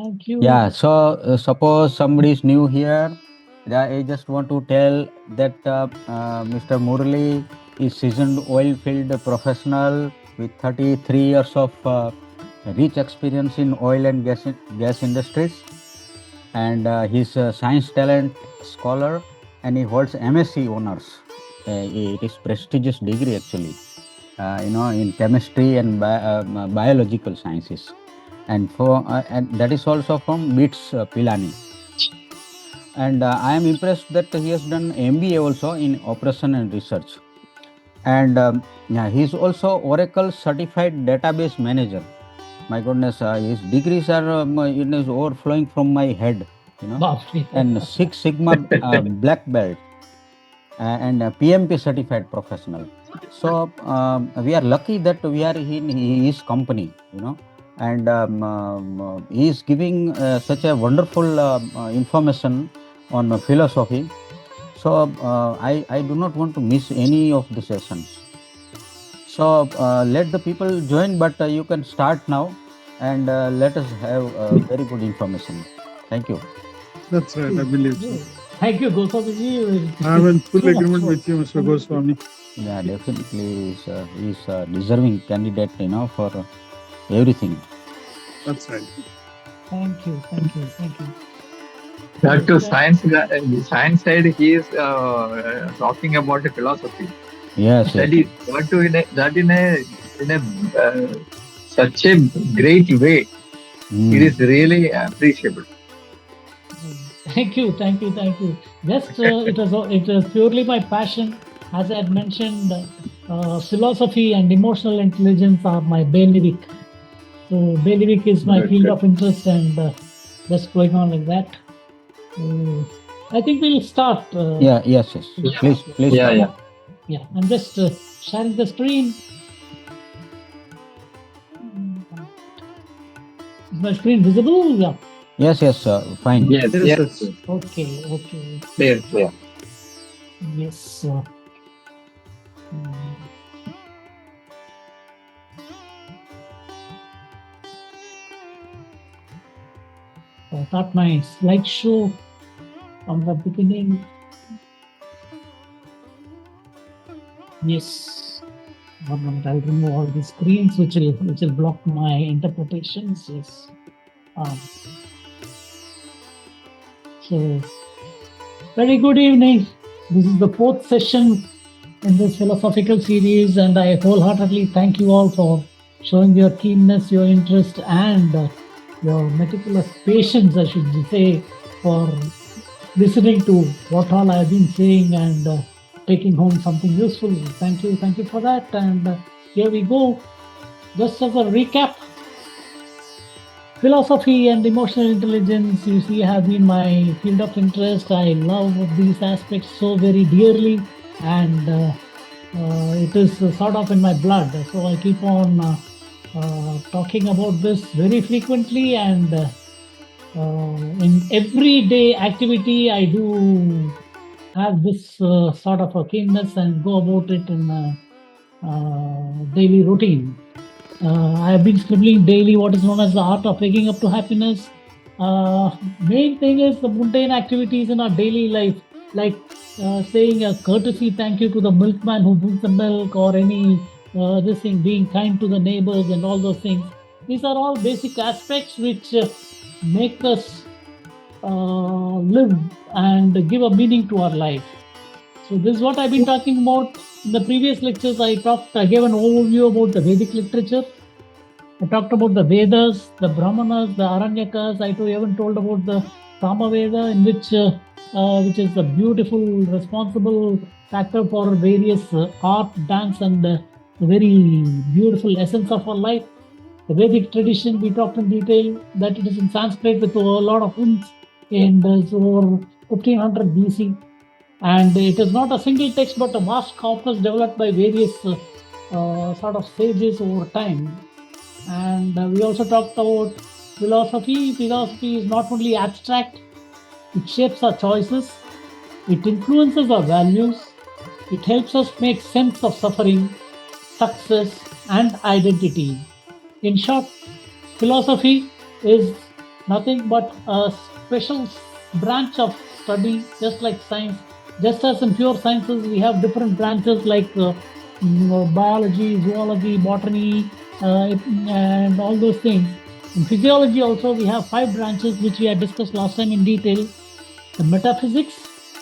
Thank you. Yeah, so suppose somebody is new here, I just want to tell that Mr. Murali is seasoned oil field professional with 33 years of rich experience in oil and gas industries, and he's a science talent scholar, and he holds MSc honors. It is prestigious degree actually, in chemistry and biological sciences, and that is also from BITS Pilani. And I am impressed that he has done MBA also in operation and research. And yeah, he is also Oracle certified database manager. My goodness, his degrees are overflowing from my head, Bhavri. and Six Sigma black belt, and PMP certified professional. So we are lucky that we are in his company, and he is giving such a wonderful information on philosophy. So I do not want to miss any of the sessions. So let the people join, but you can start now, and let us have very good information. Thank you. That's right, I believe so. Thank you, Goswami. I'm in full agreement with you, Mr. Goswami. Yeah, definitely he's a deserving candidate, for everything. That's right. Thank you. That to science side, he is talking about the philosophy. Yes. That is in a such a great way. It is really appreciable. Thank you. Just it was purely my passion. As I had mentioned, philosophy and emotional intelligence are my bailiwick. So bailiwick is my field of interest, and just going on like that. I think we'll start. Yes. Please. Yeah. I'm just sharing the screen. Is my screen visible? Yeah. Yes, fine. Yes. Okay. Clear. Yes. I thought my slideshow from the beginning. Yes. 1 minute, I'll remove all the screens which will block my interpretations. Yes. So, very good evening. This is the 4th session in this philosophical series, and I wholeheartedly thank you all for showing your keenness, your interest, and your meticulous patience, I should say, for listening to what all I have been saying and taking home something useful. Thank you for that. And here we go. Just as a recap, philosophy and emotional intelligence, you see, have been my field of interest. I love these aspects so very dearly, and it is sort of in my blood. So I keep on talking about this very frequently, and in everyday activity, I do have this sort of a keenness and go about it in daily routine. I have been scribbling daily what is known as the art of waking up to happiness. Main thing is the mundane activities in our daily life, like saying a courtesy thank you to the milkman who brings the milk, or any this thing, being kind to the neighbors and all those things. These are all basic aspects which make us live and give a meaning to our life. So this is what I've been talking about. In the previous lectures, I gave an overview about the Vedic literature. I talked about the Vedas, the Brahmanas, the Aranyakas. I even told about the Samaveda, in which is the beautiful, responsible factor for various art, dance, and the very beautiful essence of our life. The Vedic tradition, we talked in detail that it is in Sanskrit with a lot of hymns, and it's over 1500 BC. And it is not a single text, but a vast corpus developed by various sort of sages over time. And we also talked about philosophy. Philosophy is not only abstract, it shapes our choices, it influences our values, it helps us make sense of suffering, success, and identity. In short, philosophy is nothing but a special branch of study, just like science. Just as in pure sciences, we have different branches like biology, zoology, botany, and all those things. In physiology, also, we have 5 branches which we had discussed last time in detail: the metaphysics,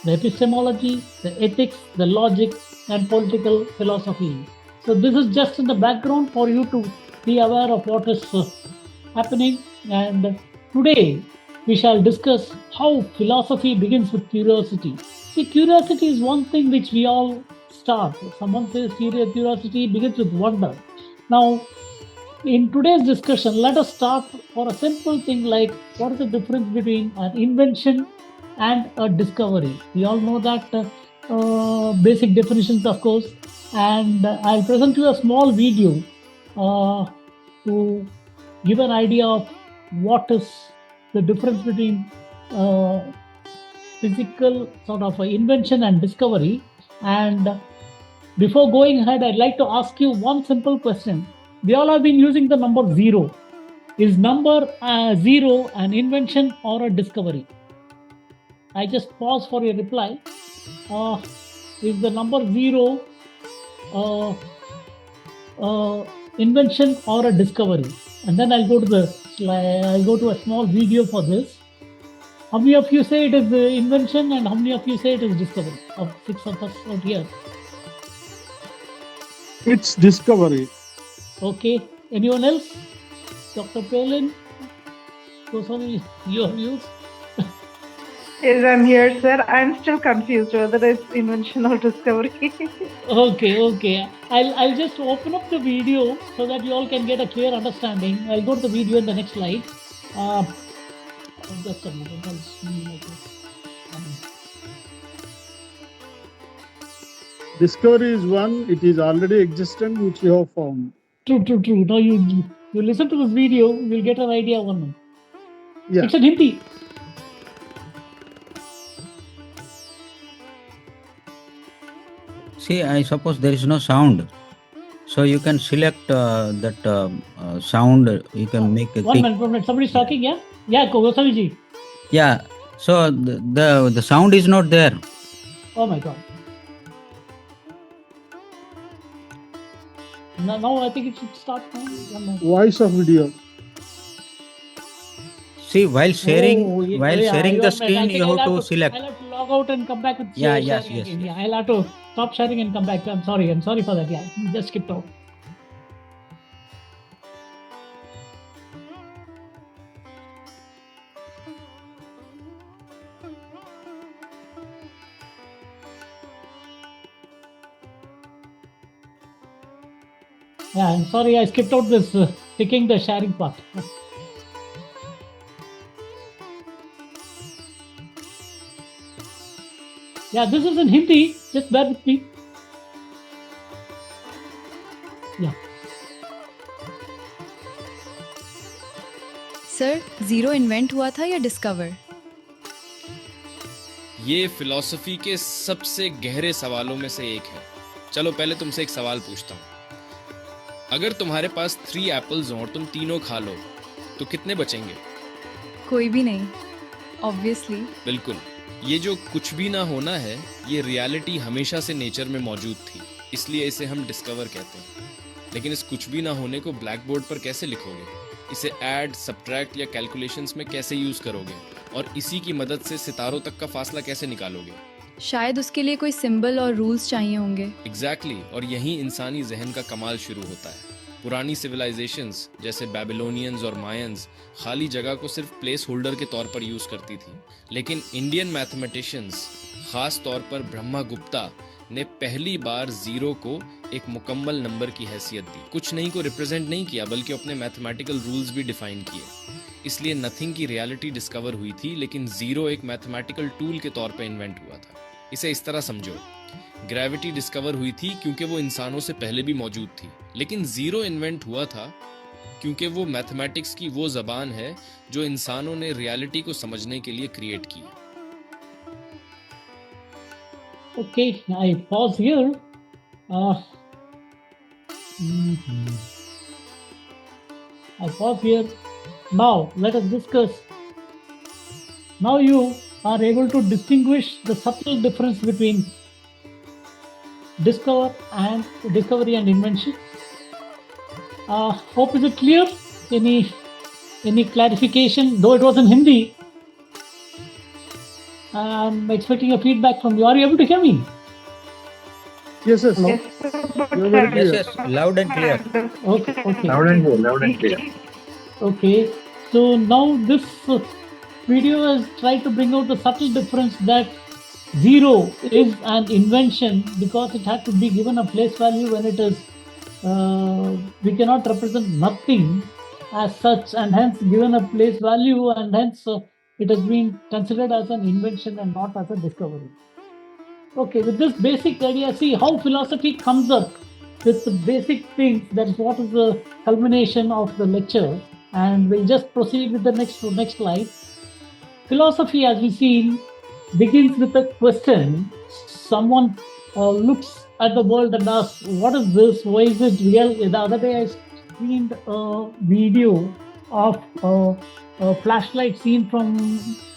the epistemology, the ethics, the logic, and political philosophy. So, this is just in the background for you to be aware of what is happening. And today we shall discuss how philosophy begins with curiosity. See, curiosity is one thing which we all start. Someone says curiosity begins with wonder. Now, in today's discussion, let us start for a simple thing like what is the difference between an invention and a discovery. We all know that basic definitions, of course, and I'll present you a small video to give an idea of what is the difference between physical sort of invention and discovery. And before going ahead, I'd like to ask you one simple question. We all have been using the number 0. Is number 0 an invention or a discovery? I just pause for your reply. Is the number 0 uh, invention or a discovery? And then I'll go to the slide. I'll go to a small video for this. How many of you say it is invention and how many of you say it is discovery? Of 6 of us out here. It's discovery. Okay. Anyone else? Dr. Palin? Goswami, your views? Yes, I'm here, sir. I'm still confused whether it's invention or discovery. Okay. I'll just open up the video so that you all can get a clear understanding. I'll go to the video in the next slide. Just a moment. I'll see like this. Discovery is one, it is already existent, which you have found. True. Now you listen to this video, you'll get an idea of one. Yeah. It's in Hindi. See, I suppose there is no sound. So you can select that sound. You can make a One minute. Somebody's talking, yeah? Yeah, Goswami ji. Yeah. So the sound is not there. Oh my God. Now I think it should start now. One minute. Voice of video. See, while sharing, you the are right. I screen, think you have I'll to select. I'll have to log out and come back with Yeah, sharing yes. again. Yeah, I'll have to stop sharing and come back. I'm sorry for that. Yeah, just skipped out. Yeah, I'm sorry I skipped out this picking the sharing part. Yeah, this is in Hindi. Just bear with me. Yeah. Sir zero invent हुआ था या discover? ये philosophy के सबसे गहरे सवालों में से एक है। चलो पहले तुमसे एक सवाल पूछता हूँ। अगर तुम्हारे पास 3 एप्पल्स हों और तुम तीनों खा लो तो कितने बचेंगे? कोई भी नहीं, ऑब्वियसली। बिल्कुल। ये जो कुछ भी ना होना है, ये रियलिटी हमेशा से नेचर में मौजूद थी, इसलिए इसे हम डिस्कवर कहते हैं। लेकिन इस कुछ भी ना होने को ब्लैक बोर्ड पर कैसे लिखोगे? इसे ऐड, सब्ट्रैक्ट या कैलकुलेशंस में कैसे यूज करोगे? और इसी की मदद से सितारों तक का फासला कैसे निकालोगे? शायद उसके लिए कोई सिंबल और रूल्स चाहिए होंगे। एग्जैक्टली, और यहीं इंसानी जहन का कमाल शुरू होता है। पुरानी सिविलाइजेशंस जैसे बैबिलोनियंस और मायंस खाली जगह को सिर्फ प्लेस होल्डर के तौर पर यूज करती थी, लेकिन इंडियन मैथमेटिशियंस, खास तौर पर ब्रह्मा गुप्ता ने पहली बार जीरो को एक मुकम्मल नंबर की हैसियत दी। कुछ नहीं को रिप्रेजेंट नहीं किया, बल्कि अपने मैथमेटिकल रूल्स भी डिफाइन किए। इसलिए नथिंग की रियलिटी डिस्कवर हुई थी, लेकिन जीरो एक मैथमेटिकल टूल के तौर पर इन्वेंट हुआ था। इसे इस तरह समझो, ग्रेविटी डिस्कवर हुई थी क्योंकि वो इंसानों से पहले भी मौजूद थी, लेकिन जीरो इन्वेंट हुआ था क्योंकि वो मैथमेटिक्स की वो जबान है जो इंसानों ने रियलिटी को समझने के लिए क्रिएट की है। Okay, I pause here. I pause here. Now, let us discuss Now you are able to distinguish the subtle difference between discovery and invention. Hope is it clear? Any clarification? Though it was in Hindi, I'm expecting a feedback from you. Are you able to hear me? Yes, yes. Hello? Yes, sir, You're very but clear. Yes, loud and clear. Okay. Loud and clear, loud and clear. Okay. So now this video has tried to bring out the subtle difference that zero is an invention because it had to be given a place value when it is, we cannot represent nothing as such, and hence given a place value, and hence it has been considered as an invention and not as a discovery. Okay, with this basic idea, see how philosophy comes up with the basic things. That's what is the culmination of the lecture, and we'll just proceed with the next slide. Philosophy, as we see, begins with a question. Someone looks at the world and asks, "What is this? Why is it real?" The other day, I seen a video of a flashlight seen from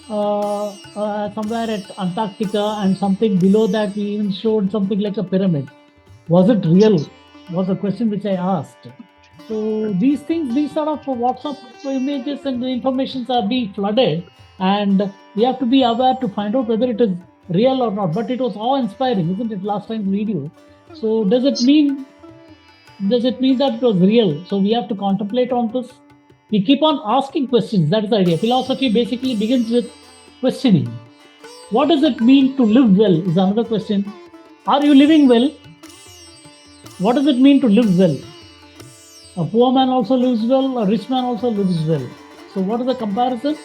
somewhere at Antarctica, and something below that we even showed something like a pyramid. Was it real? Was a question which I asked. So these things, these sort of WhatsApp images and the informations are being flooded, and we have to be aware to find out whether it is real or not. But it was awe-inspiring, isn't it? Last time's video. So does it mean that it was real? So we have to contemplate on this. We keep on asking questions. That is the idea. Philosophy basically begins with questioning. What does it mean to live well is another question. Are you living well? What does it mean to live well? A poor man also lives well, a rich man also lives well. So what is the comparison?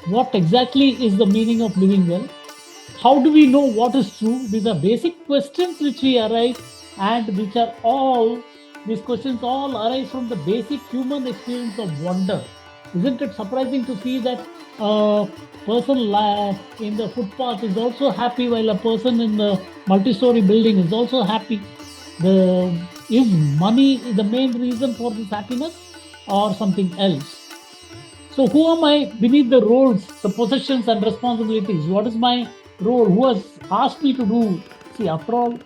What exactly is the meaning of living well? How do we know what is true? These are basic questions which we arise, and which are all, these questions all arise from the basic human experience of wonder. Isn't it surprising to see that a person in the footpath is also happy, while a person in the multi-story building is also happy? Is money the main reason for this happiness, or something else? So who am I beneath the roles, the possessions and responsibilities? What is my role? Who has asked me to do? See, after all,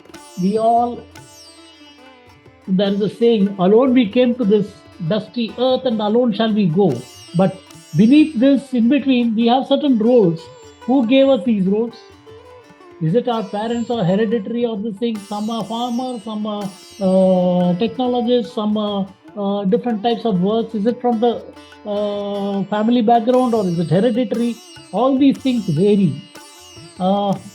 there is a saying, alone we came to this dusty earth and alone shall we go. But beneath this, in between, we have certain roles. Who gave us these roles? Is it our parents, or hereditary, or this thing? Some are farmers, some are technologists, some are different types of works. Is it from the family background, or is it hereditary? All these things vary,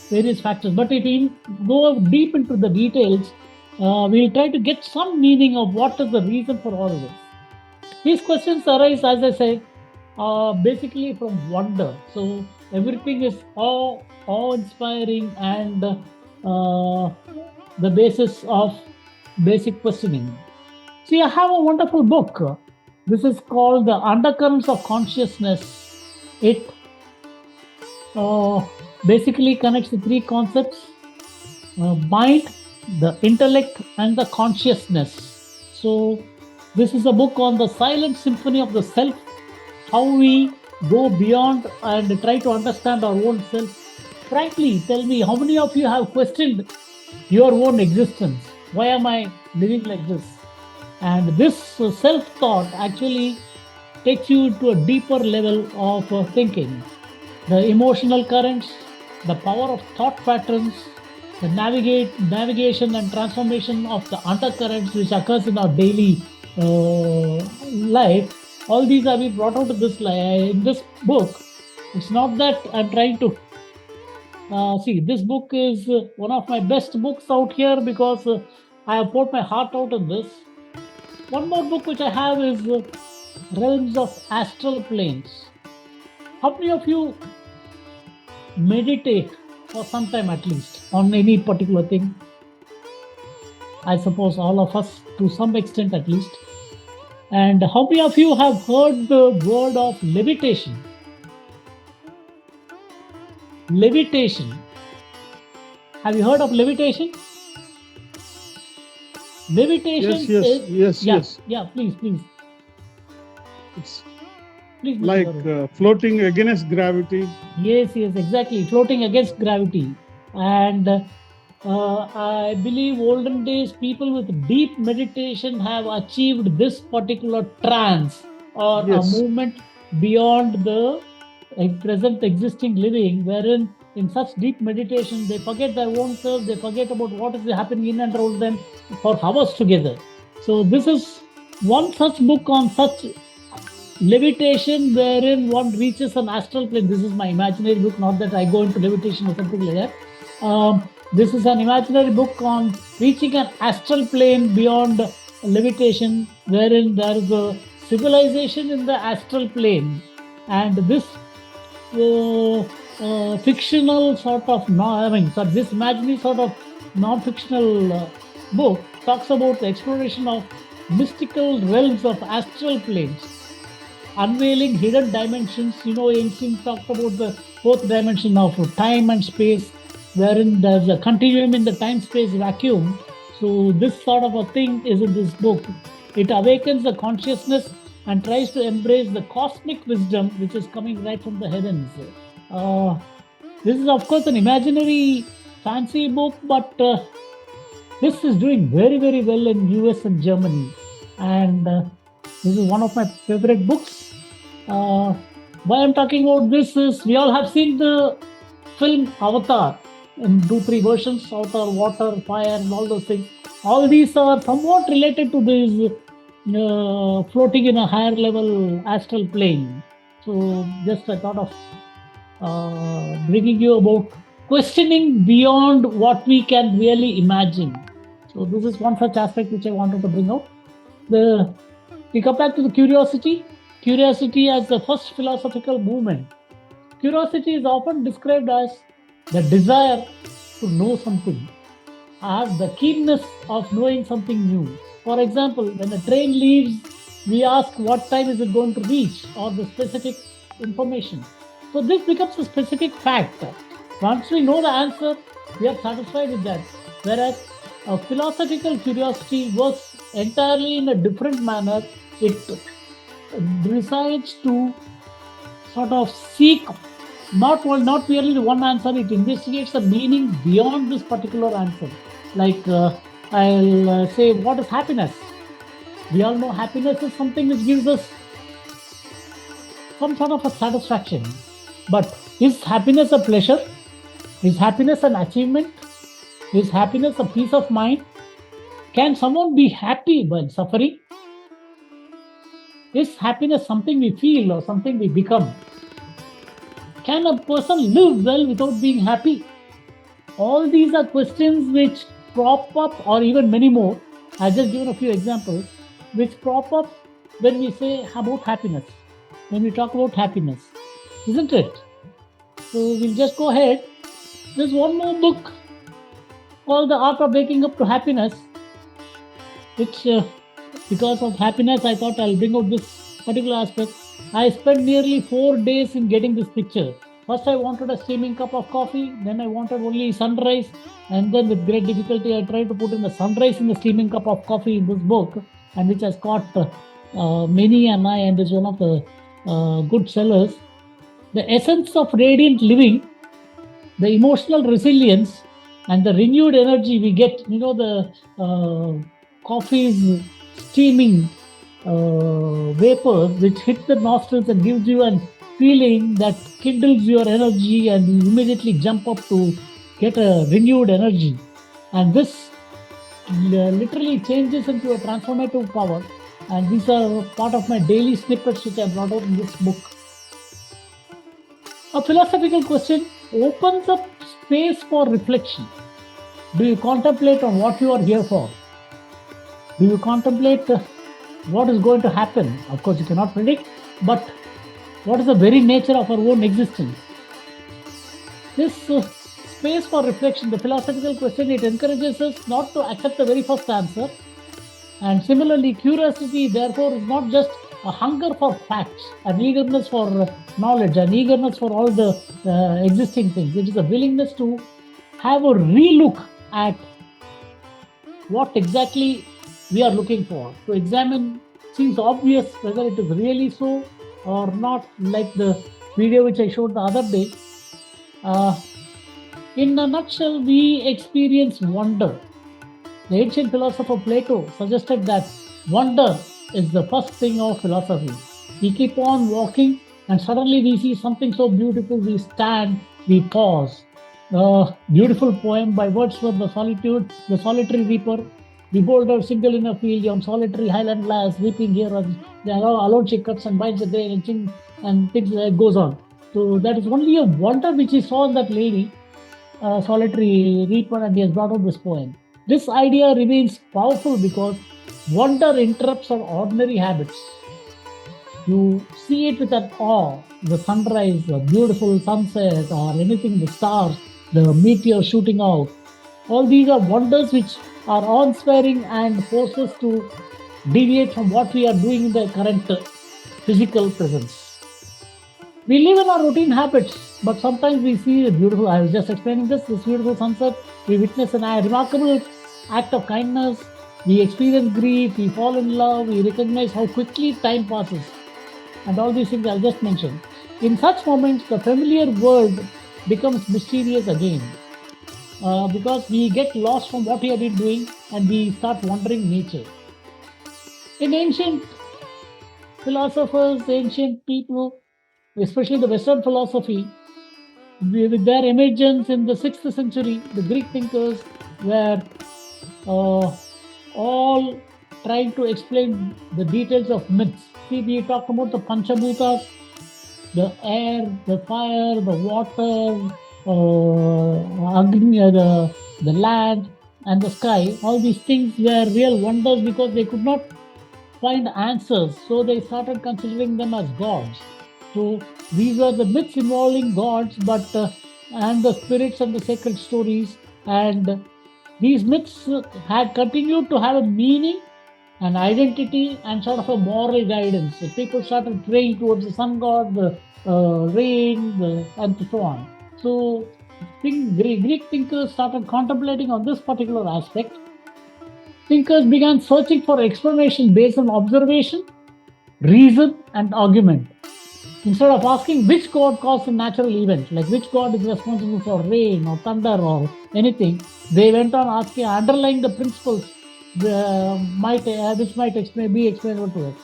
various factors. But if we go deep into the details, we'll try to get some meaning of what is the reason for all of this. These questions arise, as I said, basically from wonder. So everything is awe-inspiring, and the basis of basic questioning. See, I have a wonderful book. This is called The Undercurrents of Consciousness. It basically connects the three concepts: mind, the intellect, and the consciousness. So this is a book on the silent symphony of the self, how we go beyond and try to understand our own self. Frankly, tell me, how many of you have questioned your own existence? Why am I living like this? And this self-thought actually takes you to a deeper level of thinking. The emotional currents, the power of thought patterns, the navigation and transformation of the undercurrents which occurs in our daily life. All these have been brought out in this book. It's not that I'm trying to see. This book is one of my best books out here, because I have poured my heart out in this. One more book which I have is Realms of Astral Planes. How many of you meditate for some time at least on any particular thing? I suppose all of us, to some extent at least. And how many of you have heard the word of levitation? Levitation. Have you heard of levitation? Levitation Yes, is... yes. Yeah, please. Please, Mr. like Garu. floating against gravity. Yes, exactly. Floating against gravity. And I believe olden days people with deep meditation have achieved this particular trance or a Yes. movement beyond the present existing living, wherein in such deep meditation they forget their own self, they forget about what is happening in and around them for hours together. So this is one such book on such levitation wherein one reaches an astral plane. This is my imaginary book, not that I go into levitation or something like that. This is an imaginary book on reaching an astral plane beyond levitation, wherein there is a civilization in the astral plane. And this fictional sort of, this imaginary sort of non-fictional book talks about the exploration of mystical realms of astral planes, unveiling hidden dimensions. Einstein talked about the fourth dimension of time and space, wherein there's a continuum in the time-space vacuum. So this sort of a thing is in this book. It awakens the consciousness and tries to embrace the cosmic wisdom which is coming right from the heavens. This is, of course, an imaginary fancy book, but this is doing very, very well in US and Germany. And this is one of my favorite books. Why I'm talking about this is we all have seen the film Avatar in 2-3 versions: Avatar, water, fire, and all those things. All these are somewhat related to this floating in a higher level astral plane. So just I thought of bringing you about questioning beyond what we can really imagine. So this is one such aspect which I wanted to bring out. We come back to the curiosity. Curiosity as the first philosophical movement. Curiosity is often described as the desire to know something, as the keenness of knowing something new. For example, when a train leaves, we ask what time is it going to reach, or the specific information. So this becomes a specific fact. Once we know the answer, we are satisfied with that. Whereas a philosophical curiosity works entirely in a different manner. It decides to sort of seek not merely the one answer. It investigates the meaning beyond this particular answer. Like I'll say, what is happiness? We all know happiness is something which gives us some sort of a satisfaction. But is happiness a pleasure? Is happiness an achievement? Is happiness a peace of mind? Can someone be happy while suffering? Is happiness something we feel or something we become? Can a person live well without being happy? All these are questions which crop up, or even many more. I've just given a few examples, which crop up when we say about happiness, when we talk about happiness, isn't it? So we'll just go ahead. There's one more book called The Art of Waking Up to Happiness, which because of happiness, I thought I'll bring out this particular aspect. I spent nearly 4 days in getting this picture. First, I wanted a steaming cup of coffee. Then I wanted only sunrise. And then with great difficulty, I tried to put in the sunrise in the steaming cup of coffee in this book, and which has caught many an eye and is one of the good sellers. The essence of radiant living, the emotional resilience, and the renewed energy we get. The coffee's steaming vapors which hit the nostrils and gives you a feeling that kindles your energy, and you immediately jump up to get a renewed energy. And this literally changes into a transformative power. And these are part of my daily snippets which I brought out in this book. A philosophical question opens up space for reflection. Do you contemplate on what you are here for? Do you contemplate what is going to happen? Of course, you cannot predict, but what is the very nature of our own existence? This space for reflection, the philosophical question, it encourages us not to accept the very first answer. And similarly, curiosity, therefore, is not just a hunger for facts, an eagerness for knowledge, an eagerness for all the existing things. It is a willingness to have a relook at what exactly we are looking for. To examine seems obvious whether it is really so, or not, like the video which I showed the other day. In a nutshell, we experience wonder. The ancient philosopher Plato suggested that wonder is the first thing of philosophy. We keep on walking and suddenly we see something so beautiful, we stand, we pause. A beautiful poem by Wordsworth, The Solitude, The Solitary Reaper. Behold her single in a field, yon solitary highland lass, weeping here, alone she cuts and binds the grain and things like goes on. So that is only a wonder which he saw in that lady, solitary reaper, and he has brought out this poem. This idea remains powerful because wonder interrupts our ordinary habits. You see it with an awe, the sunrise, the beautiful sunset, or anything, the stars, the meteor shooting out. All these are wonders which are awe-inspiring and force us to deviate from what we are doing in the current physical presence. We live in our routine habits, but sometimes we see a beautiful, I was just explaining this beautiful sunset. We witness a remarkable act of kindness. We experience grief, we fall in love, we recognize how quickly time passes. And all these things I'll just mention. In such moments, the familiar world becomes mysterious again. Because we get lost from what we have been doing and we start wondering nature. In ancient philosophers, ancient people, especially the Western philosophy, with their emergence in the 6th century, the Greek thinkers were all trying to explain the details of myths. See, we talked about the Panchabhutas, the air, the fire, the water, Agni, the land, and the sky. All these things were real wonders because they could not find answers. So they started considering them as gods. So these were the myths involving gods, and the spirits and the sacred stories. And these myths had continued to have a meaning, an identity, and sort of a moral guidance. So people started praying towards the sun god, the rain, and so on. So Greek thinkers started contemplating on this particular aspect. Thinkers began searching for explanation based on observation, reason, and argument. Instead of asking which god caused a natural event, like which god is responsible for rain or thunder or anything, they went on asking underlying the principles which might be explainable to us.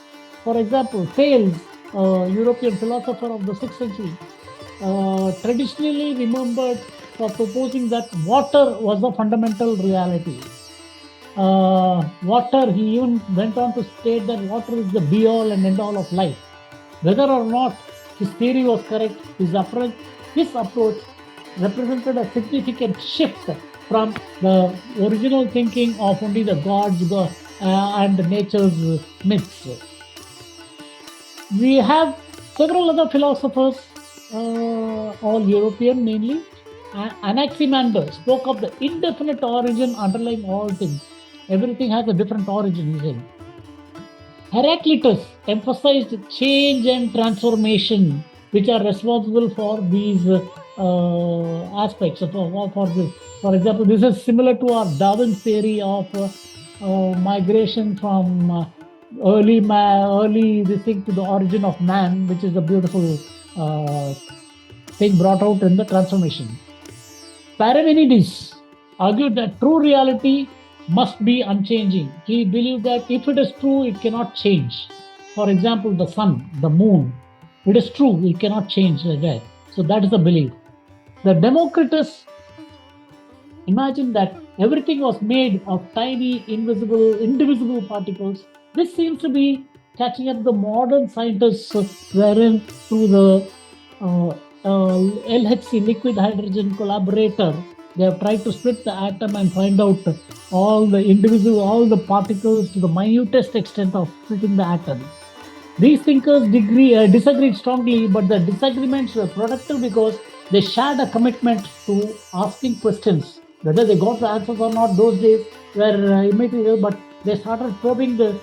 For example, Thales, a European philosopher of the 6th century, traditionally remembered for proposing that water was the fundamental reality. Water, he even went on to state that water is the be-all and end-all of life. Whether or not his theory was correct, his approach represented a significant shift from the original thinking of only the gods and nature's myths. We have several other philosophers, all European mainly. Anaximander spoke of the indefinite origin underlying all things. Everything has a different origin, he said. Heraclitus emphasized change and transformation, which are responsible for these aspects for this. For example, this is similar to our Darwin's theory of migration from early this thing to the origin of man, which is a beautiful thing brought out in the transformation. Parmenides argued that true reality must be unchanging. He believed that if it is true, it cannot change. For example, the sun, the moon, it is true, it cannot change like that. So that is the belief. The Democritus imagined that everything was made of tiny, indivisible particles. This seems to be catching up the modern scientists, wherein through the LHC, liquid hydrogen collaborator, they have tried to split the atom and find out all the particles to the minutest extent of splitting the atom. These thinkers disagreed strongly, but the disagreements were productive because they shared a commitment to asking questions. Whether they got the answers or not, those days were immaterial, but they started probing the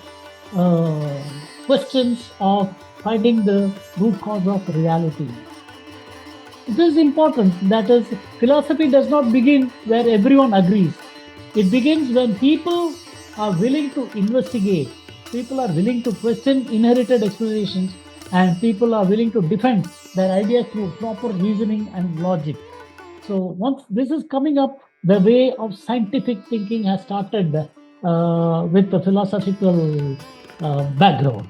questions of finding the root cause of reality. It is important, that is, philosophy does not begin where everyone agrees. It begins when people are willing to investigate, people are willing to question inherited explanations, and people are willing to defend their ideas through proper reasoning and logic. So once this is coming up, the way of scientific thinking has started with the philosophical background.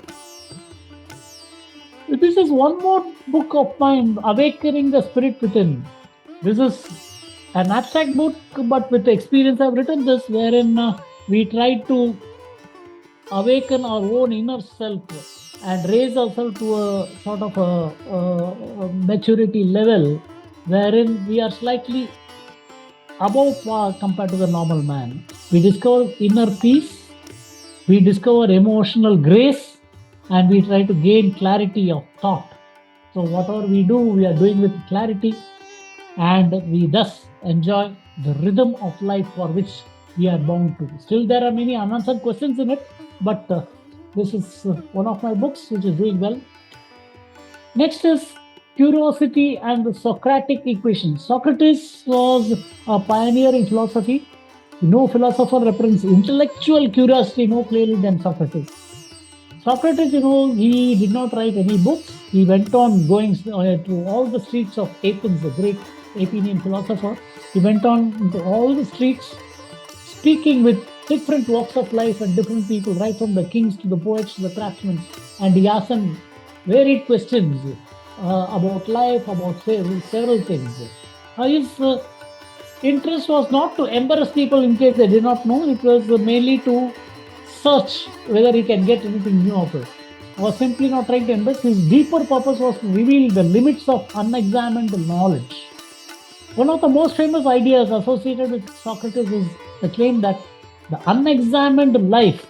This is one more book of mine, Awakening the Spirit Within. This is an abstract book, but with experience, I've written this, wherein we try to awaken our own inner self and raise ourselves to a sort of a maturity level wherein we are slightly above par compared to the normal man. We discover inner peace, we discover emotional grace, and we try to gain clarity of thought. So, whatever we do, we are doing with clarity, and we thus enjoy the rhythm of life for which we are bound to. Still, there are many unanswered questions in it, but this is one of my books which is doing well. Next is Curiosity and the Socratic Equation. Socrates was a pioneer in philosophy. No philosopher represents intellectual curiosity more clearly than Socrates. Socrates, he did not write any books. He went on going to all the streets of Athens, the great Athenian philosopher. He went on into all the streets, speaking with different walks of life and different people, right from the kings to the poets to the craftsmen. And he asked them varied questions about life, about several things. His interest was not to embarrass people in case they did not know. It was mainly to search whether he can get anything new of it. He was simply not trying to embrace. His deeper purpose was to reveal the limits of unexamined knowledge. One of the most famous ideas associated with Socrates is the claim that the unexamined life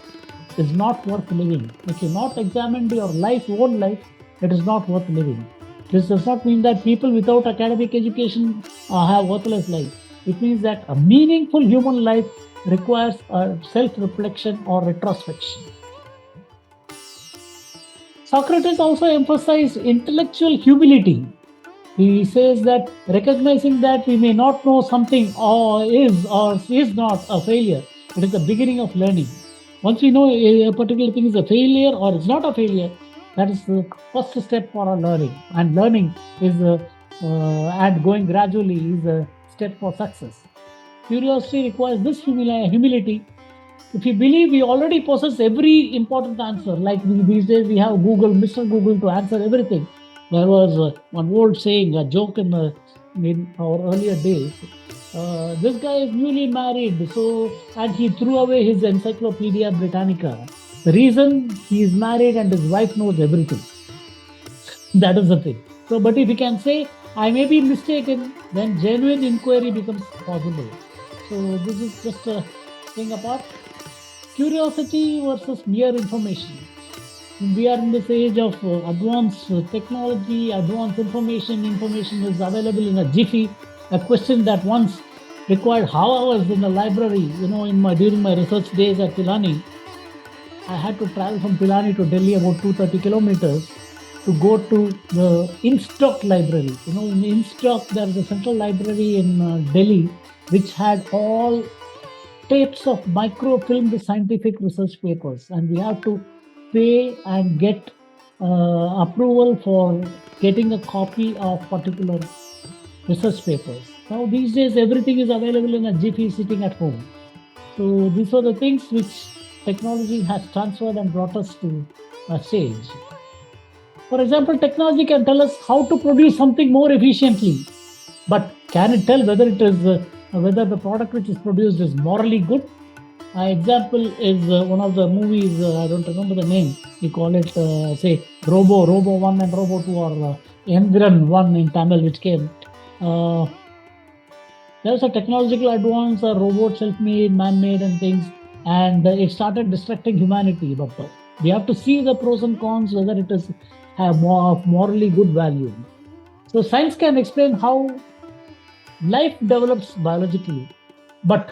is not worth living. If you not examined your own life, it is not worth living. This does not mean that people without academic education have worthless life. It means that a meaningful human life requires a self-reflection or retrospection. Socrates also emphasized intellectual humility. He says that recognizing that we may not know something or is not a failure, it is the beginning of learning. Once we know a particular thing is a failure or it's not a failure, that is the first step for our learning. And learning is and going gradually is a step for success. Curiosity requires this humility. If you believe we already possess every important answer, like these days we have Google, Mr. Google to answer everything. There was one old saying, a joke in our earlier days. This guy is newly married, and he threw away his Encyclopedia Britannica. The reason he is married and his wife knows everything. That is the thing. So, but if you can say, I may be mistaken, then genuine inquiry becomes possible. So this is just a thing apart. Curiosity versus mere information. We are in this age of advanced technology, advanced information. Information is available in a jiffy. A question that once required hours in the library, during my research days at Pilani, I had to travel from Pilani to Delhi about 230 kilometers to go to the Instock library. In Instock, there is a central library in Delhi which had all tapes of microfilmed scientific research papers, and we have to pay and get approval for getting a copy of particular research papers. Now these days everything is available in a jiffy sitting at home. So these are the things which technology has transferred and brought us to a stage. For example, technology can tell us how to produce something more efficiently, but can it tell whether it is whether the product which is produced is morally good? Example is one of the movies, I don't remember the name, we call it, say, Robo 1 and Robo 2, or Environ 1 in Tamil, which came. There's a technological advance, a robot self-made, man-made and things, and it started distracting humanity. But we have to see the pros and cons, whether it is have more morally good value. So science can explain how life develops biologically, but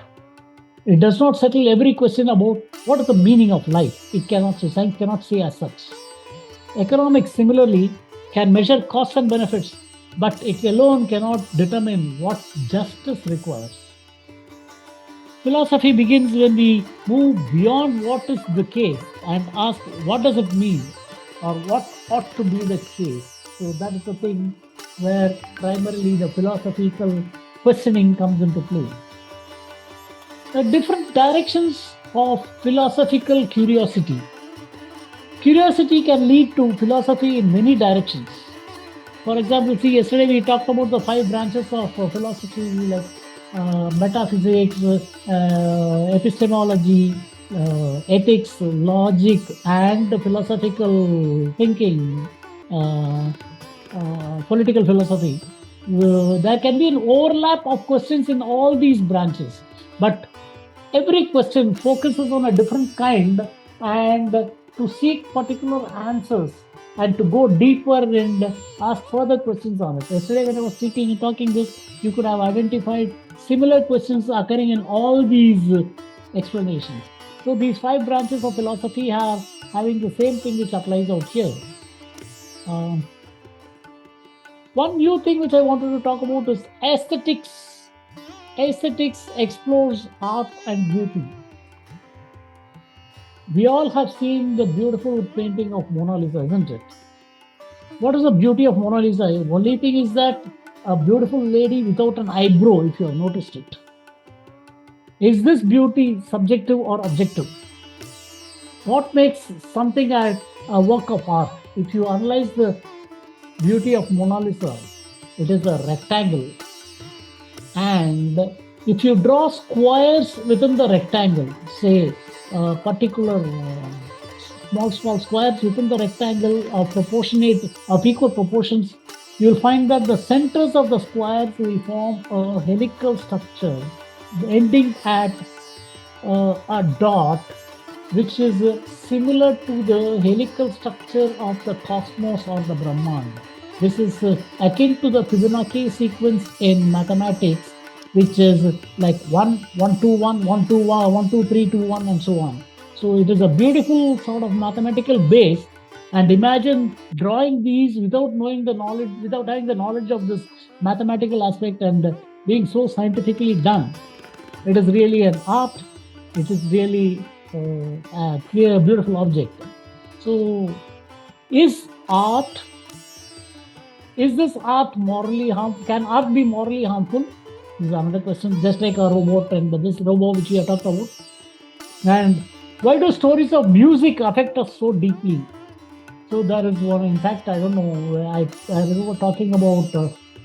it does not settle every question about what is the meaning of life. It cannot say, science cannot say as such. Economics, similarly, can measure costs and benefits, but it alone cannot determine what justice requires. Philosophy begins when we move beyond what is the case and ask, what does it mean? or what ought to be the case. So that is the thing where primarily the philosophical questioning comes into play. The different directions of philosophical curiosity. Curiosity can lead to philosophy in many directions. For example, see, yesterday we talked about the 5 branches of philosophy, like metaphysics, epistemology, ethics, logic, and philosophical thinking, political philosophy. There can be an overlap of questions in all these branches, but every question focuses on a different kind, and to seek particular answers and to go deeper and ask further questions on it. Yesterday, when I was speaking and talking this, you could have identified similar questions occurring in all these explanations. So these 5 branches of philosophy are having the same thing which applies out here. One new thing which I wanted to talk about is aesthetics. Aesthetics explores art and beauty. We all have seen the beautiful painting of Mona Lisa, isn't it? What is the beauty of Mona Lisa? Only thing is that a beautiful lady without an eyebrow, if you have noticed it. Is this beauty subjective or objective? What makes something a work of art? If you analyze the beauty of Mona Lisa, it is a rectangle. And if you draw squares within the rectangle, say particular small squares within the rectangle of equal proportions, you'll find that the centers of the squares will form a helical structure ending at a dot, which is similar to the helical structure of the cosmos or the Brahman. This is akin to the Fibonacci sequence in mathematics, which is like 1, 1, 2, 1, 1, 2, 1, 1, 2, 3, 2, 1, and so on. So it is a beautiful sort of mathematical base. And imagine drawing these without having the knowledge of this mathematical aspect and being so scientifically done. It is really an art. It is really a clear, beautiful object. So, is this art morally harmful? Can art be morally harmful? This is another question. Just like a robot and this robot which we have talked about. And why do stories of music affect us so deeply? So there is one. In fact, I don't know. I remember talking about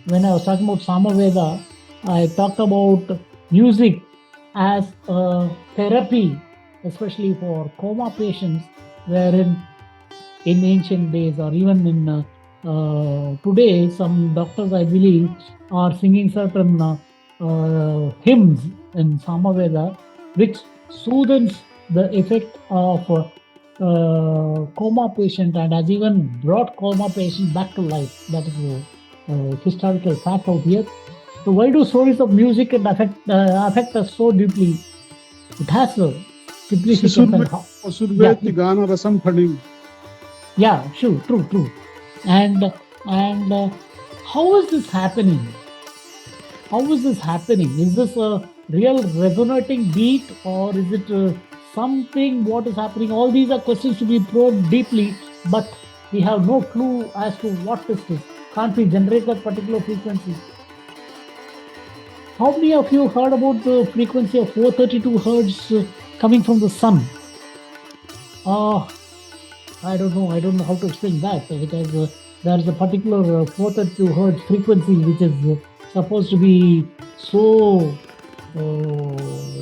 when I was talking about Samaveda. I talked about music as a therapy, especially for coma patients, wherein in ancient days or even in today, some doctors, I believe, are singing certain hymns in Samaveda, which soothes the effect of coma patient and has even brought coma patient back to life. That is a historical fact out here. So why do stories of music and affect us so deeply? It has a significance. Surveti Gana Rasam Phadi. Yeah, sure, true. And how is this happening? Is this a real resonating beat, or is it something what is happening? All these are questions to be probed deeply, but we have no clue as to what is this. Can't we generate that particular frequency? How many of you heard about the frequency of 432 hertz coming from the sun? I don't know how to explain that, because there is a particular 432 hertz frequency which is supposed to be so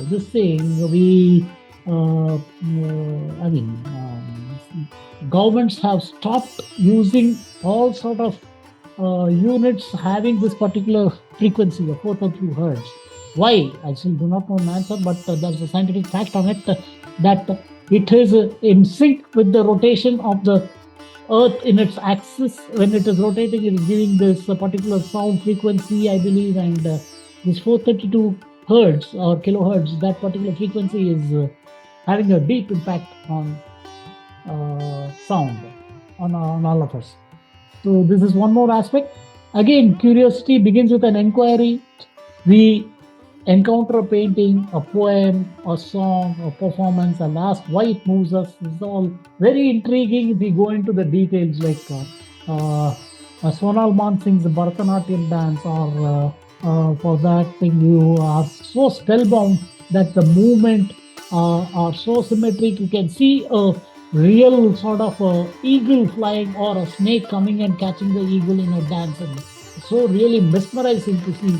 this thing we governments have stopped using all sort of units having this particular frequency of 432 hertz. Why? I still do not know an answer, but there's a scientific fact on it that it is in sync with the rotation of the Earth in its axis. When it is rotating, it is giving this particular sound frequency, I believe, and this 432 hertz or kilohertz, that particular frequency is having a deep impact on sound on all of us. So this is one more aspect. Again, curiosity begins with an inquiry. We encounter a painting, a poem, a song, a performance, and ask why it moves us. It's all very intriguing if we go into the details. Like Sonal Man sings the Bharatanatyam dance, or for that thing, you are so spellbound that the movement are so symmetric. You can see a real sort of eagle flying or a snake coming and catching the eagle in a dance. And it's so really mesmerizing to see.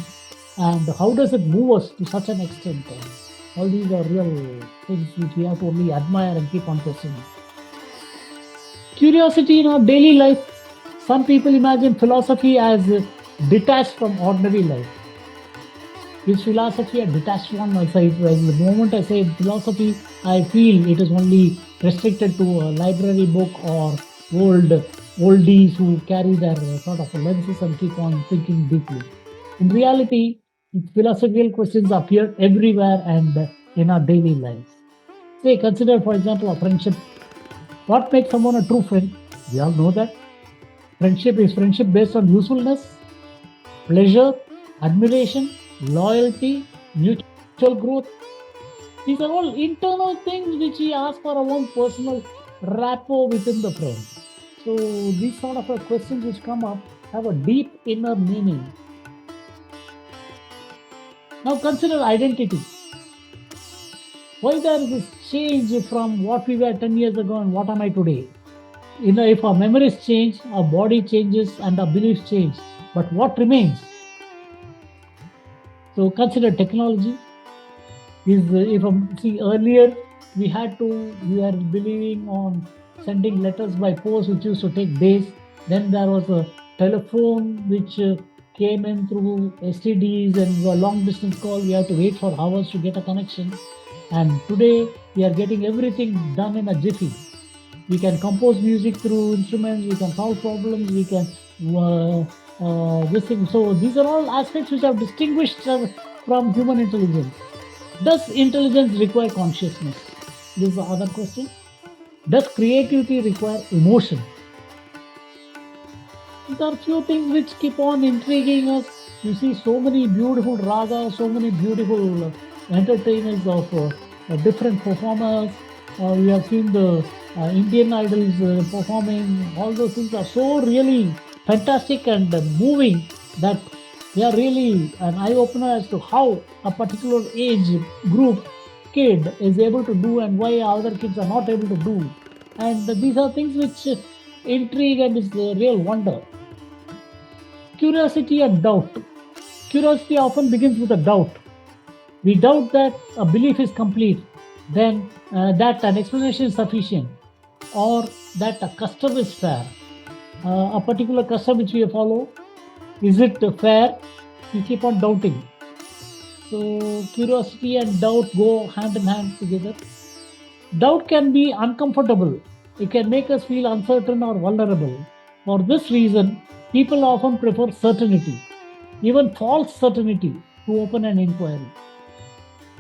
And how does it move us to such an extent? All these are real things which we have to only admire and keep on questioning. Curiosity in our daily life. Some people imagine philosophy as detached from ordinary life. Is philosophy a detached one? The moment I say philosophy, I feel it is only restricted to a library book or oldies who carry their sort of lenses and keep on thinking deeply. In reality, philosophical questions appear everywhere and in our daily lives. Say, consider, for example, a friendship. What makes someone a true friend? We all know that. Friendship is friendship based on usefulness, pleasure, admiration, loyalty, mutual growth. These are all internal things which we ask for our own personal rapport within the friend. So these sort of questions which come up have a deep inner meaning. Now consider identity. Why there is this change from what we were 10 years ago and what am I today? If our memories change, our body changes and our beliefs change. But what remains? So consider technology. See earlier we were believing on sending letters by post, which used to take days. Then there was a telephone which came in through STDs and a long distance call. We have to wait for hours to get a connection. And today we are getting everything done in a jiffy. We can compose music through instruments. We can solve problems. We can this thing. So these are all aspects which have distinguished from human intelligence. Does intelligence require consciousness? This is the other question. Does creativity require emotion? There are few things which keep on intriguing us. You see so many beautiful ragas, so many beautiful entertainers of different performers. We have seen the Indian idols performing. All those things are so really fantastic and moving that they are really an eye-opener as to how a particular age group kid is able to do and why other kids are not able to do. And these are things which intrigue and is a real wonder. Curiosity and doubt. Curiosity often begins with a doubt. We doubt that a belief is complete, then that an explanation is sufficient, or that a custom is fair. A particular custom which we follow, is it fair? We keep on doubting. So curiosity and doubt go hand in hand together. Doubt can be uncomfortable. It can make us feel uncertain or vulnerable. For this reason, people often prefer certainty, even false certainty, to open an inquiry.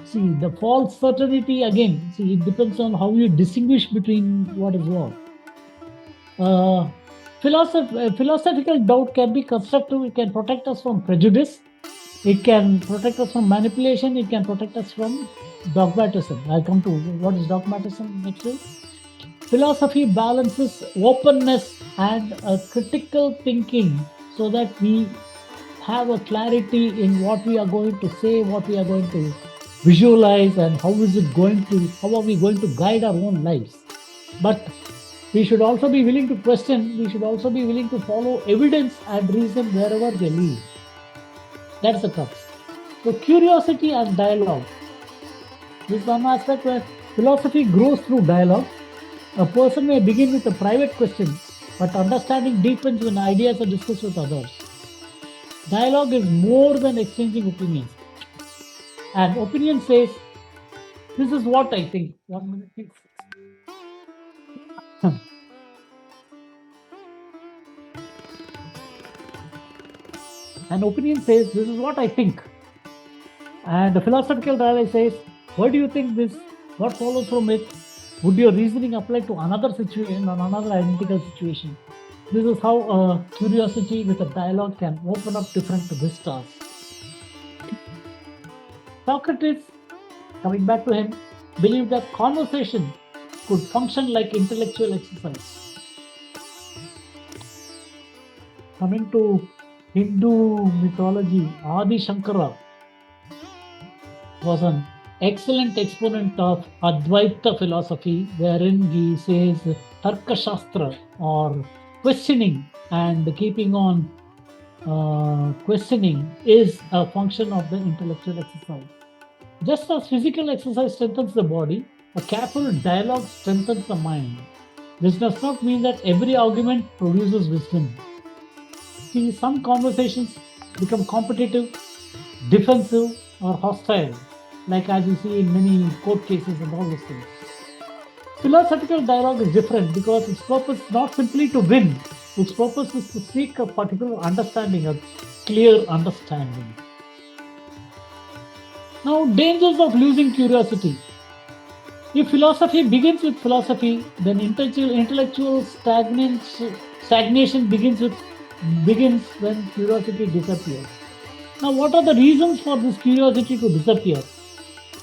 See, the false certainty again, it depends on how you distinguish between what is what. Philosophical doubt can be constructive. It can protect us from prejudice. It can protect us from manipulation. It can protect us from dogmatism. I'll come to what is dogmatism next week. Philosophy balances openness and critical thinking so that we have a clarity in what we are going to say, what we are going to visualize, and how are we going to guide our own lives. But we should also be willing to question, we should also be willing to follow evidence and reason wherever they lead. That's the crux. So curiosity and dialogue. This is one aspect where philosophy grows through dialogue. A person may begin with a private question, but understanding deepens when ideas are discussed with others. Dialogue is more than exchanging opinions. An opinion says, this is what I think. 1 minute, please. An opinion says, this is what I think. And the philosophical dialogue says, what do you think this? What follows from it? Would your reasoning apply to another situation or another identical situation? This is how curiosity with a dialogue can open up different vistas. Socrates, coming back to him, believed that conversation could function like intellectual exercise. Coming to Hindu mythology, Adi Shankara was an excellent exponent of Advaita philosophy, wherein he says Tarka Shastra, or questioning and keeping on questioning, is a function of the intellectual exercise. Just as physical exercise strengthens the body, a careful dialogue strengthens the mind. This does not mean that every argument produces wisdom. See, some conversations become competitive, defensive, or hostile, like as you see in many court cases and all those things. Philosophical dialogue is different because its purpose is not simply to win, its purpose is to seek a particular understanding, a clear understanding. Now, dangers of losing curiosity. If philosophy begins with philosophy, then intellectual stagnation begins when curiosity disappears. Now, what are the reasons for this curiosity to disappear?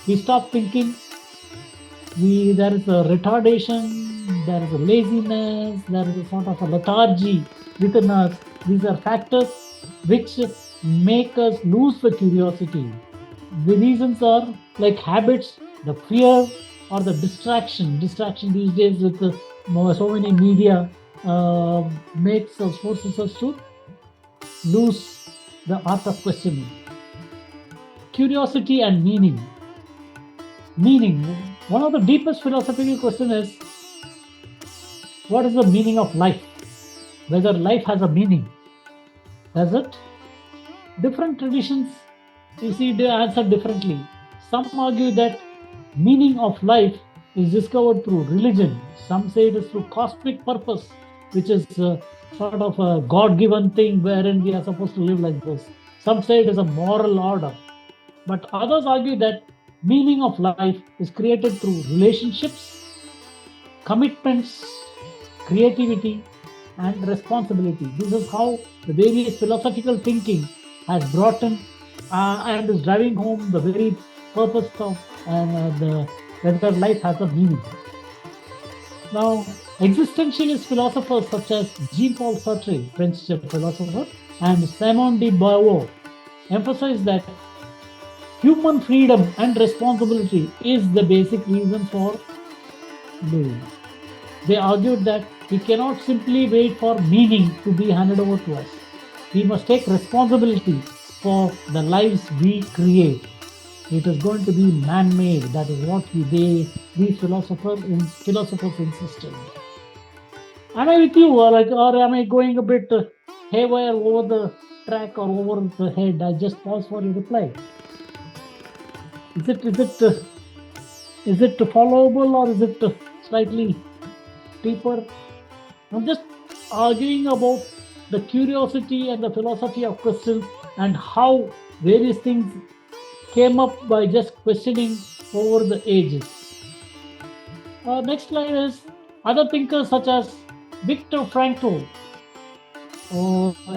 We stop thinking, there is a retardation, there is a laziness, there is a sort of a lethargy within us. These are factors which make us lose the curiosity. The reasons are like habits, the fear, or the distraction. Distraction these days with so many media forces us to lose the art of questioning. Curiosity and meaning. Meaning. One of the deepest philosophical questions is, what is the meaning of life? Whether life has a meaning. Does it? Different traditions, you see, they answer differently. Some argue that meaning of life is discovered through religion. Some say it is through cosmic purpose, which is sort of a God-given thing wherein we are supposed to live like this. Some say it is a moral order. But others argue that meaning of life is created through relationships, commitments, creativity, and responsibility. This is how the various philosophical thinking has brought in and is driving home the very purpose of whether life has a meaning. Now, existentialist philosophers such as Jean-Paul Sartre, French philosopher, and Simone de Beauvoir emphasize that human freedom and responsibility is the basic reason for living. They argued that we cannot simply wait for meaning to be handed over to us. We must take responsibility for the lives we create. It is going to be man-made. That is what these philosophers insisted. Am I with you, or am I going a bit haywire over the track or over the head? I just pause for your reply. Is it followable, or is it slightly deeper? I'm just arguing about the curiosity and the philosophy of questions and how various things came up by just questioning over the ages. Next slide is other thinkers such as Viktor Frankl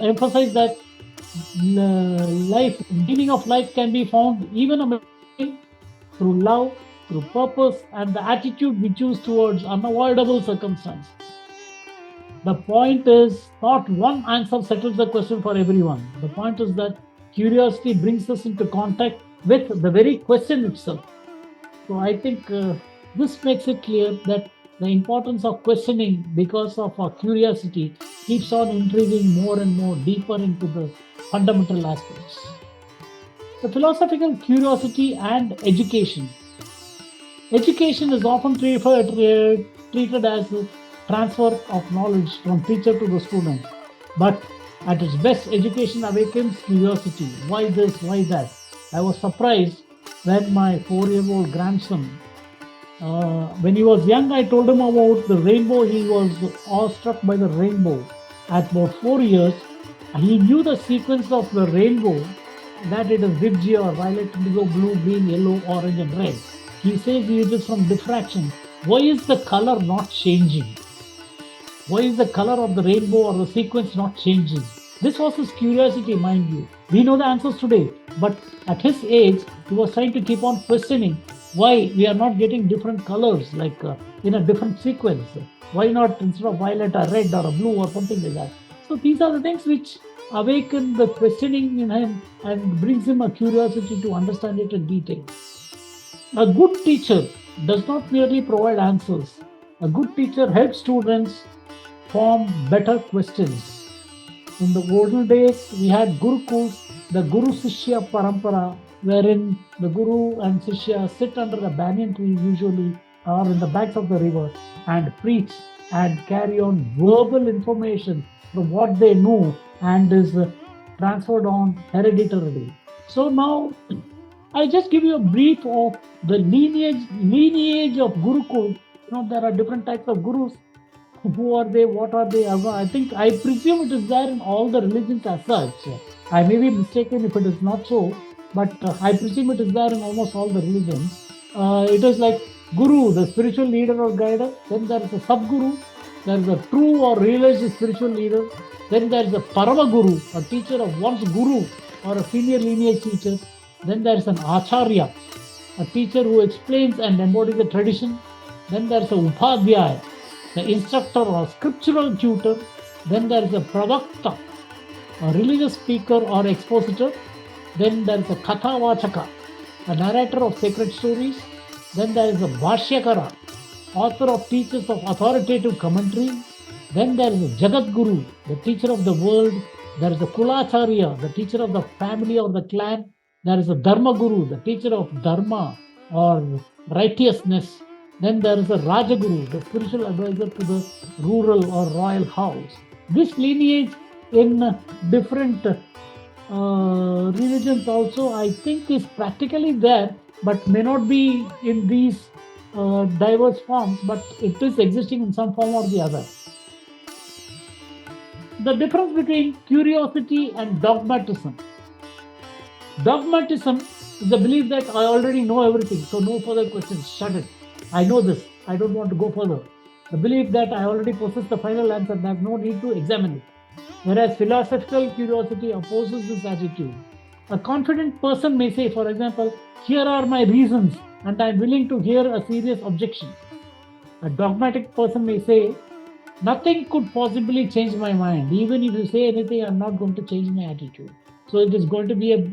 emphasize that meaning of life can be found even through love, through purpose, and the attitude we choose towards unavoidable circumstances. The point is not one answer settles the question for everyone. The point is that curiosity brings us into contact with the very question itself. So I think this makes it clear that the importance of questioning because of our curiosity keeps on intriguing more and more deeper into the fundamental aspects. The philosophical curiosity and education. Education is often treated as a transfer of knowledge from teacher to the student. But at its best, education awakens curiosity. Why this? Why that? I was surprised when my 4-year-old grandson, when he was young, I told him about the rainbow. He was awestruck by the rainbow. At about 4 years, he knew the sequence of the rainbow, that it is Vibgyor, violet, indigo, blue, green, yellow, orange, and red. He says it is from diffraction. Why is the color not changing? Why is the color of the rainbow or the sequence not changing? This was his curiosity, mind you. We know the answers today. But at his age, he was trying to keep on questioning why we are not getting different colors, like in a different sequence. Why not instead of violet, a red or a blue or something like that? So these are the things which awaken the questioning in him and brings him a curiosity to understand it in detail. A good teacher does not merely provide answers. A good teacher helps students form better questions. In the olden days, we had Gurukuls, the Guru Sishya Parampara, wherein the Guru and Sishya sit under a banyan tree, usually, or in the banks of the river, and preach and carry on verbal information from what they know and is transferred on hereditarily. So now, I just give you a brief of the lineage of Gurukul. There are different types of gurus. Who are they? What are they? I think, I presume it is there in all the religions as such. I may be mistaken if it is not so, but I presume it is there in almost all the religions. It is like Guru, the spiritual leader or guider. Then there is a Subguru. There is a true or realized spiritual leader. Then there is a Parama Guru, a teacher of one's Guru or a senior lineage teacher. Then there is an Acharya, a teacher who explains and embodies the tradition. Then there is a Upadhyaya, the instructor or scriptural tutor. Then there is a Pravakta, a religious speaker or expositor. Then there is a Katha Vachaka, a narrator of sacred stories. Then there is a Bhashyakara, author of teachers of authoritative commentary. Then there is a Jagat Guru, the teacher of the world. There is a Kulacharya, the teacher of the family or the clan. There is a Dharma Guru, the teacher of Dharma or righteousness. Then there is a Rajaguru, the spiritual advisor to the rural or royal house. This lineage in different religions also, I think, is practically there, but may not be in these diverse forms, but it is existing in some form or the other. The difference between curiosity and dogmatism. Dogmatism is the belief that I already know everything, so no further questions, shut it. I know this, I don't want to go further. The belief that I already possess the final answer, there's no need to examine it. Whereas philosophical curiosity opposes this attitude. A confident person may say, for example, here are my reasons, and I'm willing to hear a serious objection. A dogmatic person may say, nothing could possibly change my mind. Even if you say anything, I'm not going to change my attitude. So it is going to be a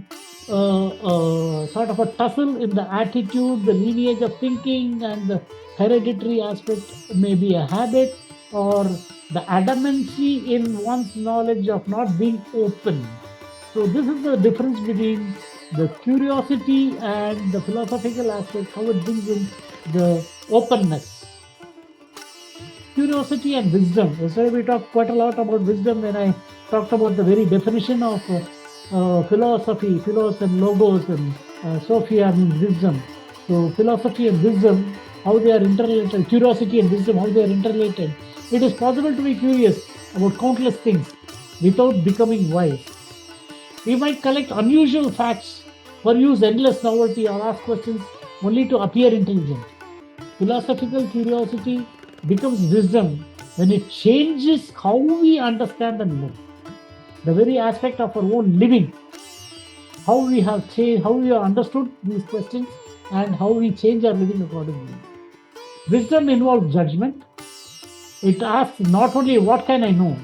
sort of a tussle in the attitude, the lineage of thinking, and the hereditary aspect may be a habit, or the adamancy in one's knowledge of not being open. So this is the difference between the curiosity and the philosophical aspect, how it brings in the openness. Curiosity and wisdom. Yesterday we talked quite a lot about wisdom when I talked about the very definition of philosophy, philos and logos, and Sophia means wisdom. So philosophy and wisdom, how they are interrelated, curiosity and wisdom, how they are interrelated. It is possible to be curious about countless things without becoming wise. We might collect unusual facts, pursue endless novelty, or ask questions only to appear intelligent. Philosophical curiosity becomes wisdom when it changes how we understand and live. The very aspect of our own living, how we have changed, how we have understood these questions, and how we change our living accordingly. Wisdom involves judgment. It asks not only what can I know,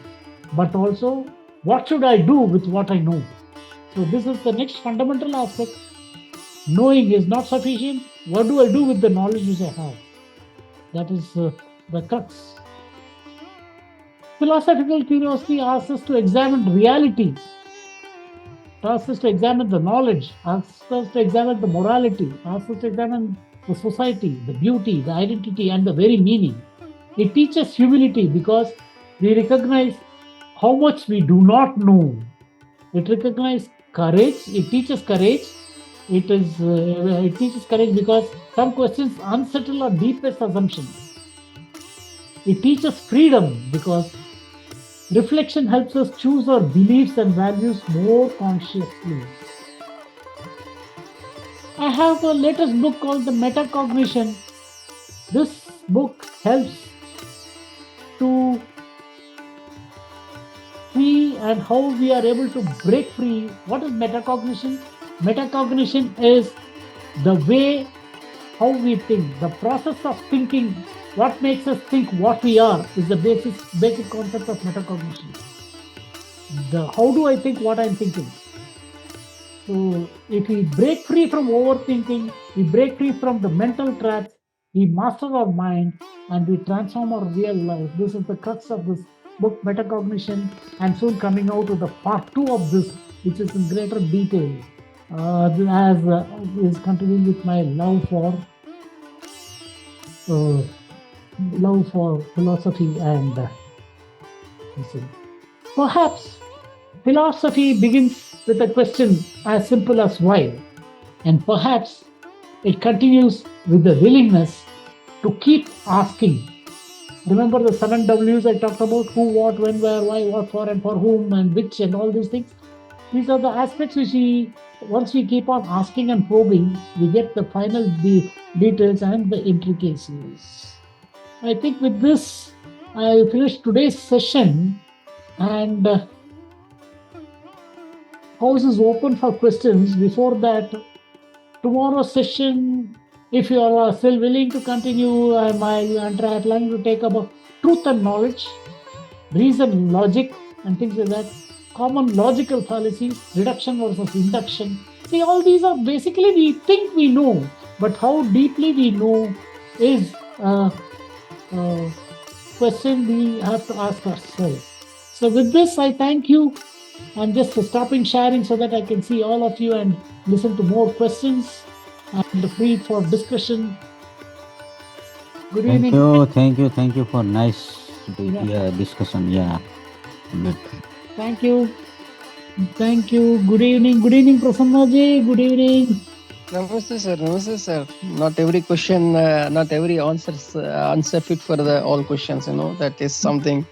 but also what should I do with what I know. So this is the next fundamental aspect. Knowing is not sufficient. What do I do with the knowledge which I have? That is the crux. Philosophical curiosity asks us to examine reality, asks us to examine the knowledge, asks us to examine the morality, asks us to examine the society, the beauty, the identity, and the very meaning. It teaches humility because we recognize how much we do not know. It recognizes courage. It teaches courage. It teaches courage because some questions unsettle our deepest assumptions. It teaches freedom because reflection helps us choose our beliefs and values more consciously. I have a latest book called The Metacognition. This book helps to see and how we are able to break free. What is metacognition? Metacognition is the way how we think, the process of thinking. What makes us think what we are is the basic concept of metacognition. How do I think what I'm thinking? So if we break free from overthinking, we break free from the mental traps, we master our mind, and we transform our real life. This is the crux of this book, Metacognition, and soon coming out with the part 2 of this, which is in greater detail. As is continuing with my love for philosophy and perhaps philosophy begins with a question as simple as why, and perhaps it continues with the willingness to keep asking. Remember the 7 W's I talked about: who, what, when, where, why, what, for, and for whom, and which, and all these things. These are the aspects which once we keep on asking and probing, we get the final details and the intricacies. I think with this, I'll finish today's session, and house is open for questions. Before that, tomorrow's session, if you are still willing to continue, I'm planning to take about truth and knowledge, reason, logic, and things like that. Common logical fallacies, reduction versus induction. See, all these are basically we think we know, but how deeply we know is a question we have to ask ourselves. So with this, I thank you. I'm just stopping sharing so that I can see all of you and listen to more questions and free for discussion. Good evening. Thank you for nice discussion. Yeah, good. Thank you. Good evening, Prasanna ji. Good evening. Namaste, sir. Not every question, not every answer fit for all questions. That is something.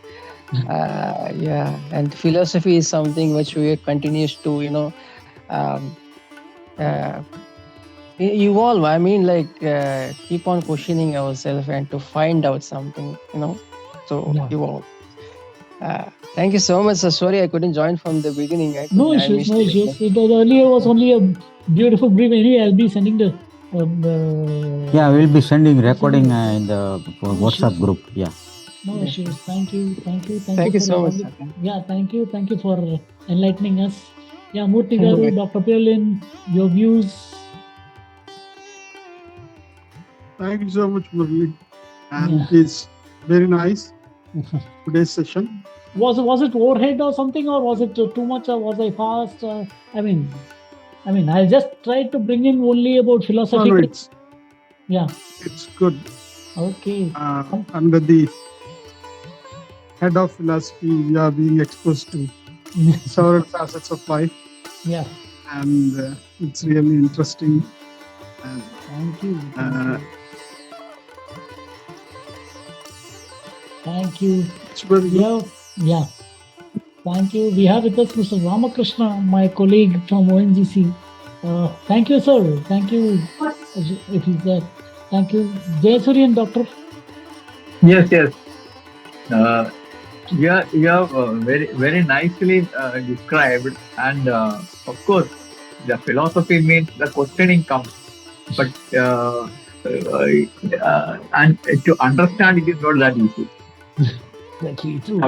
And philosophy is something which we continues to evolve. I mean, keep on questioning ourselves and to find out something. Evolve. Thank you so much, sir. Sorry I couldn't join from the beginning. No issues. It was earlier was only a beautiful brief. Anyway, I'll be sending the. We'll be sending recording in the WhatsApp group. Yeah. No issues. Thank you. Thank you so much, sir. Yeah, thank you for enlightening us. Yeah, Murthy Garu, Dr. Pirlin, your views. Thank you so much, Murali. And it's very nice today's session. Was it overhead or something, or was it too much, or was I fast? I mean, I just tried to bring in only about philosophy. No, it's good. Okay. Under the head of philosophy, we are being exposed to several facets of life. Yeah. And it's really interesting. And, thank you. Thank you. It's very good. Yeah. Thank you. We have with us Mr. Ramakrishna, my colleague from ONGC. Thank you, sir. Thank you. If he's there. Thank you. Jayasurian, doctor. Yes. You have very, very nicely described, and of course, the philosophy means the questioning comes, but and to understand it is not that easy. Exactly true.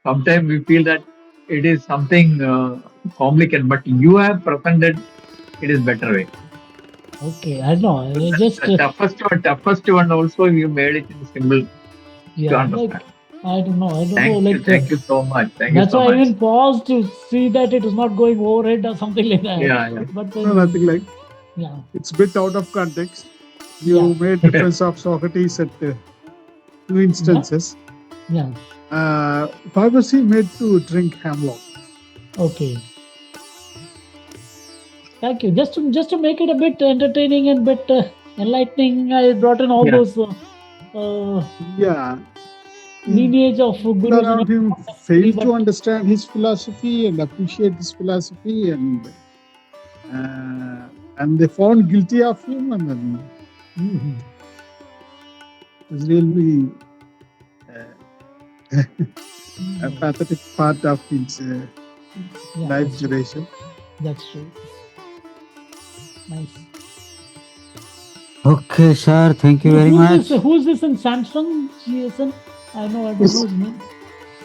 Sometimes we feel that it is something complicated, but you have presented it is better way. Okay, I know. The toughest one also you made it in simple to understand. I don't know. Thank you so much. That's why I even paused to see that it is not going overhead or something like that. Yeah. But no, nothing like. Yeah. It's a bit out of context. You made reference of Socrates at 2 instances. Yeah. Why was he made to drink hemlock? Okay. Thank you. Just to make it a bit entertaining and bit enlightening, I brought in all those lineage of gurus. Around him failed to understand his philosophy and appreciate his philosophy, and they found guilty of him, and then it was really a pathetic part of his life duration. That's true. Nice. Okay, sir. Thank you very much. Who's this in Samsung? GSM? I don't know his name.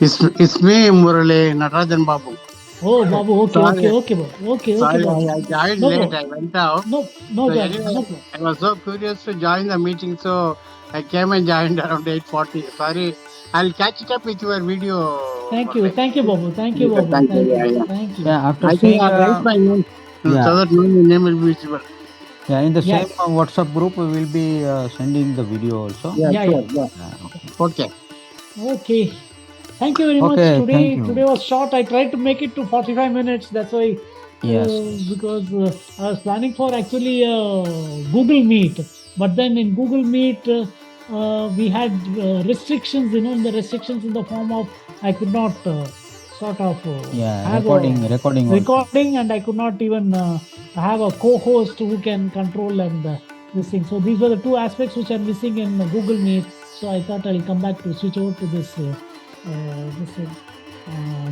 It's me, Murali, Natarajan Babu. Oh, Babu. Okay, Sorry. okay, Babu. Okay, Sorry, Babu. I joined No late. problem. I went out. No So problem. anyway, No problem. I was so curious to join the meeting, so I came and joined around 8:40. Sorry, I'll catch it up with your video. Thank you, Babu. Thank you, Babu. Thank you. Thank Yeah, you. yeah. Thank you. Yeah, after I think seeing I'll write my name yeah. so that my name will be visible. Yeah, in the Yes. same WhatsApp group, we will be sending the video also. Yeah, Yeah, sure. yeah. Yeah. Okay. Okay. Thank you very much. Okay, Today, thank you. today was short. I tried to make it to 45 minutes. That's why. Yes. Because I was planning for actually Google Meet, but then in Google Meet we had restrictions. In the restrictions in the form of I could not sort of Yeah, have recording also. recording, and I could not even have a co-host who can control and this thing. So these were the two aspects which are missing in Google Meet. So I thought I'll come back to switch over to this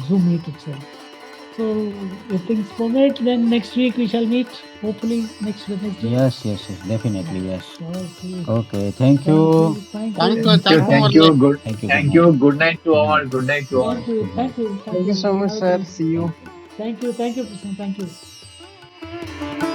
Zoom Meet itself. So if things permit, then next week we shall meet. Hopefully next Wednesday. Yes, definitely, yes. Okay. Okay, thank you. Thank Thank you. you. Thank you. Good. Thank you. Thank you. Good night to all. Good night to all. Thank you. Thank you. Thank you so much, sir. See you. Thank you. Thank you, Krishna. Thank you.